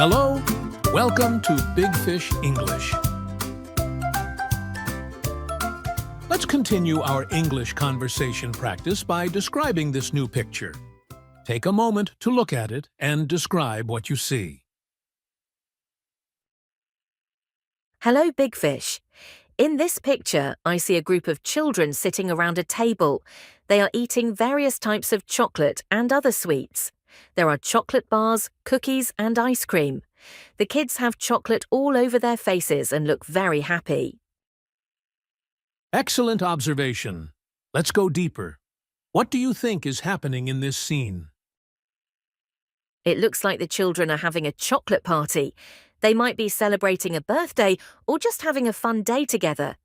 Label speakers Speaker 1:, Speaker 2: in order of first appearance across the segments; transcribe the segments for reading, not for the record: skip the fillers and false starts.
Speaker 1: Hello, welcome to Big Fish English. Let's continue our English conversation practice by describing this new picture. Take a moment to look at it and describe what you see.
Speaker 2: Hello, Big Fish. In this picture, I see a group of children sitting around a table. They are eating various types of chocolate and other sweets. There are chocolate bars, cookies, and ice cream. The kids have chocolate all over their faces and look very happy.
Speaker 1: Excellent observation. Let's go deeper. What do you think is happening in this scene?
Speaker 2: It looks like the children are having a chocolate party. They might be celebrating a birthday or just having a fun day together.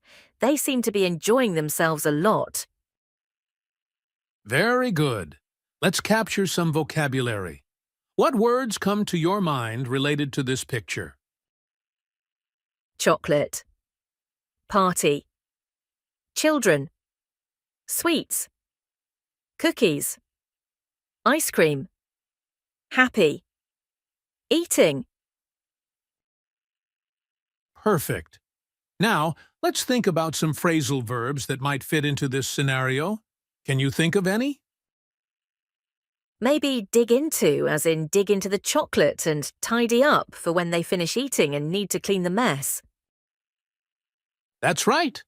Speaker 2: They seem to be enjoying themselves a lot.
Speaker 1: Very good. Let's capture some vocabulary. What words come to your mind related to this picture?
Speaker 2: Chocolate. Party. Children. Sweets. Cookies. Ice cream. Happy. Eating.
Speaker 1: Perfect. Now, let's think about some phrasal verbs that might fit into this scenario. Can you think of any?
Speaker 2: Maybe dig into, as in dig into the chocolate, and tidy up for when they finish eating and need to clean the mess.
Speaker 1: That's right.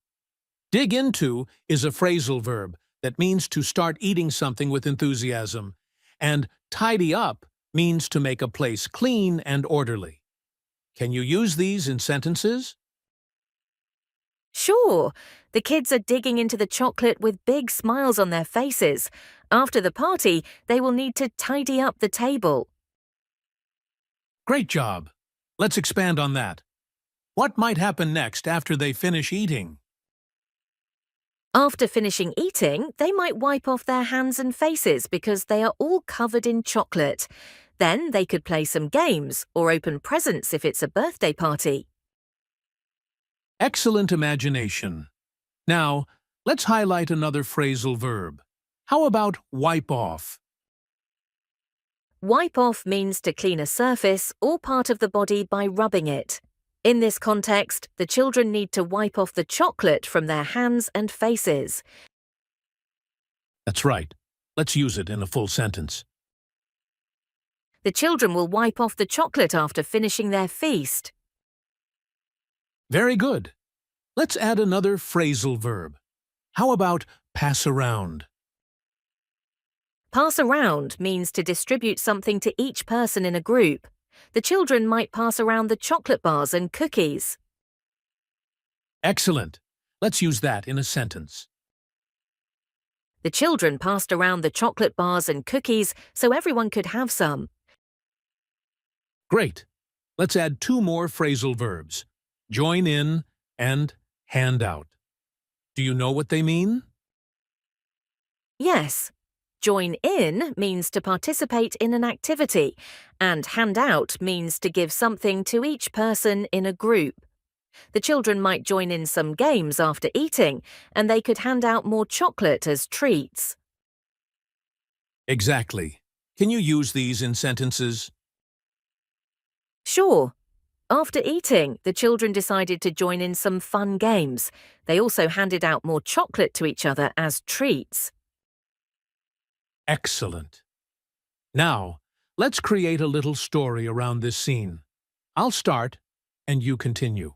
Speaker 1: Dig into is a phrasal verb that means to start eating something with enthusiasm, and tidy up means to make a place clean and orderly. Can you use these in sentences?
Speaker 2: Sure, the kids are digging into the chocolate with big smiles on their faces. After the party, they will need to tidy up the table.
Speaker 1: Great job. Let's expand on that. What might happen next after they finish eating?
Speaker 2: After finishing eating, they might wipe off their hands and faces because they are all covered in chocolate. Then they could play some games or open presents if it's a birthday party.
Speaker 1: Excellent imagination. Now, let's highlight another phrasal verb. How about wipe off?
Speaker 2: Wipe off means to clean a surface or part of the body by rubbing it. In this context, the children need to wipe off the chocolate from their hands and faces.
Speaker 1: That's right. Let's use it in a full sentence.
Speaker 2: The children will wipe off the chocolate after finishing their feast.
Speaker 1: Very good. Let's add another phrasal verb. How about pass around?
Speaker 2: Pass around means to distribute something to each person in a group. The children might pass around the chocolate bars and cookies.
Speaker 1: Excellent. Let's use that in a sentence.
Speaker 2: The children passed around the chocolate bars and cookies so everyone could have some.
Speaker 1: Great. Let's add two more phrasal verbs. Join in and hand out. Do you know what they mean?
Speaker 2: Yes. Join in means to participate in an activity, and hand out means to give something to each person in a group. The children might join in some games after eating, and they could hand out more chocolate as treats.
Speaker 1: Exactly. Can you use these in sentences?
Speaker 2: Sure. After eating, the children decided to join in some fun games. They also handed out more chocolate to each other as treats.
Speaker 1: Excellent. Now, let's create a little story around this scene. I'll start, and you continue.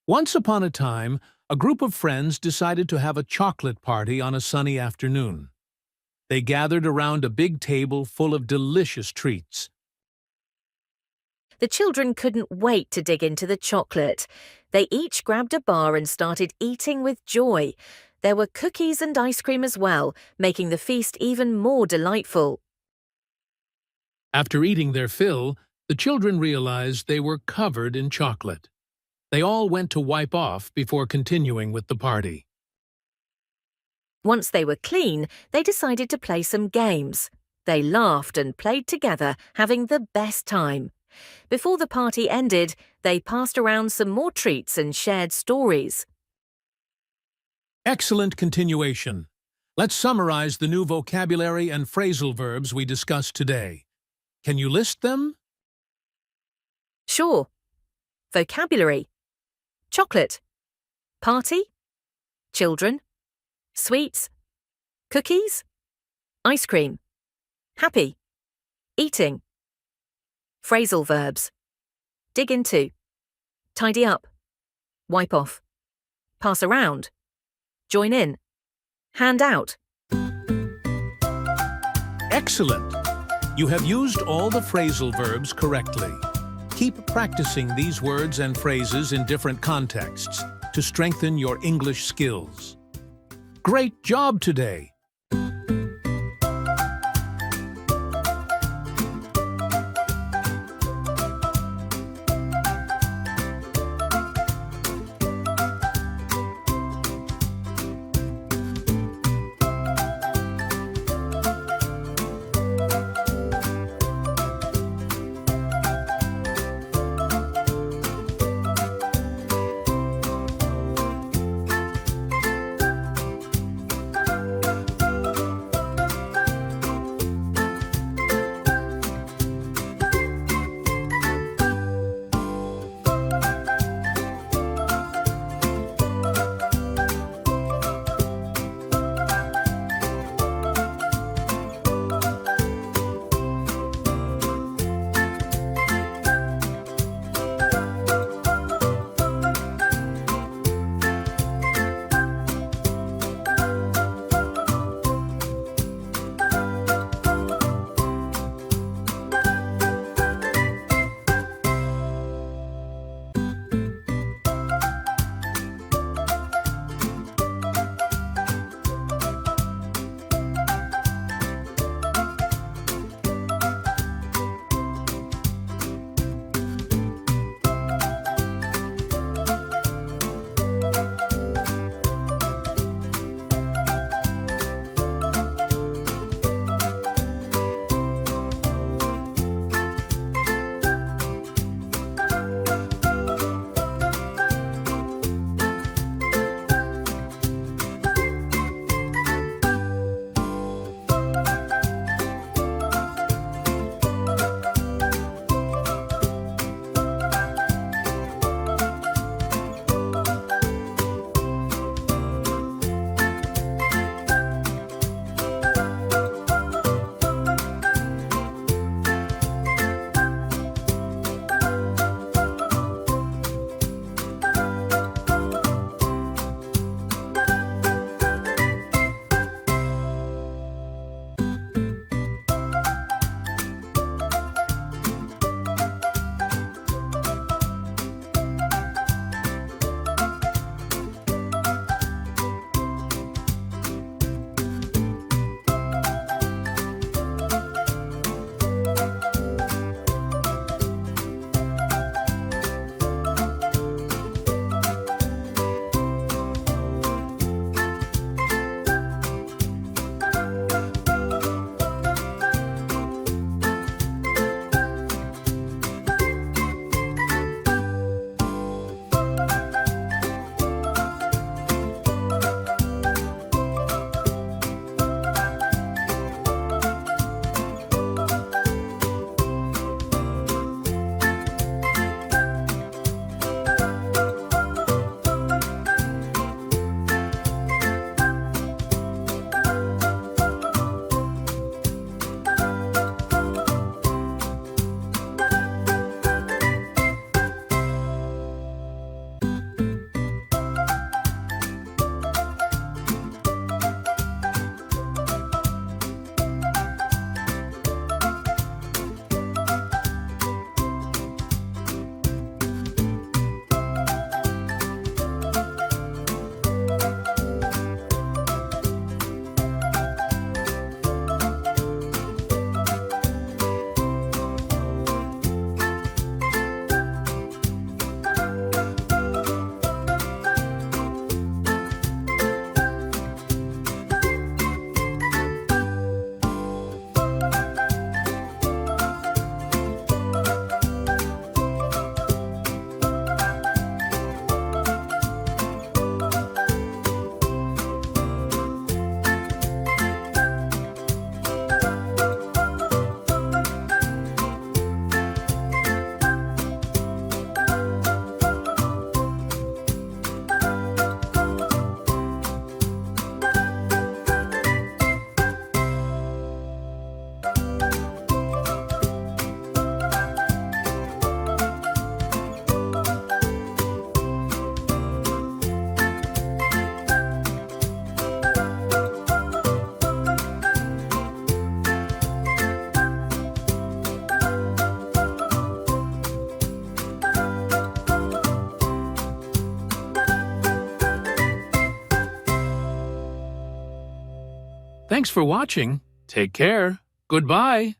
Speaker 1: Once upon a time, a group of friends decided to have a chocolate party on a sunny afternoon. They gathered around a big table full of delicious treats.
Speaker 2: The children couldn't wait to dig into the chocolate. They each grabbed a bar and started eating with joy. There were cookies and ice cream as well, making the feast even more delightful.
Speaker 1: After eating their fill, the children realized they were covered in chocolate. They all went to wipe off before continuing with the party.
Speaker 2: Once they were clean, they decided to play some games. They laughed and played together, having the best time. Before the party ended, they passed around some more treats and shared stories.
Speaker 1: Excellent continuation. Let's summarize the new vocabulary and phrasal verbs we discussed today. Can you list them?
Speaker 2: Sure. Vocabulary: chocolate, party, children, sweets, cookies, ice cream, happy, eating. Phrasal verbs: dig into, tidy up, wipe off, pass around, join in, hand out.
Speaker 1: Excellent! You have used all the phrasal verbs correctly. Keep practicing these words and phrases in different contexts to strengthen your English skills. Great job today! Thanks for watching. Take care. Goodbye.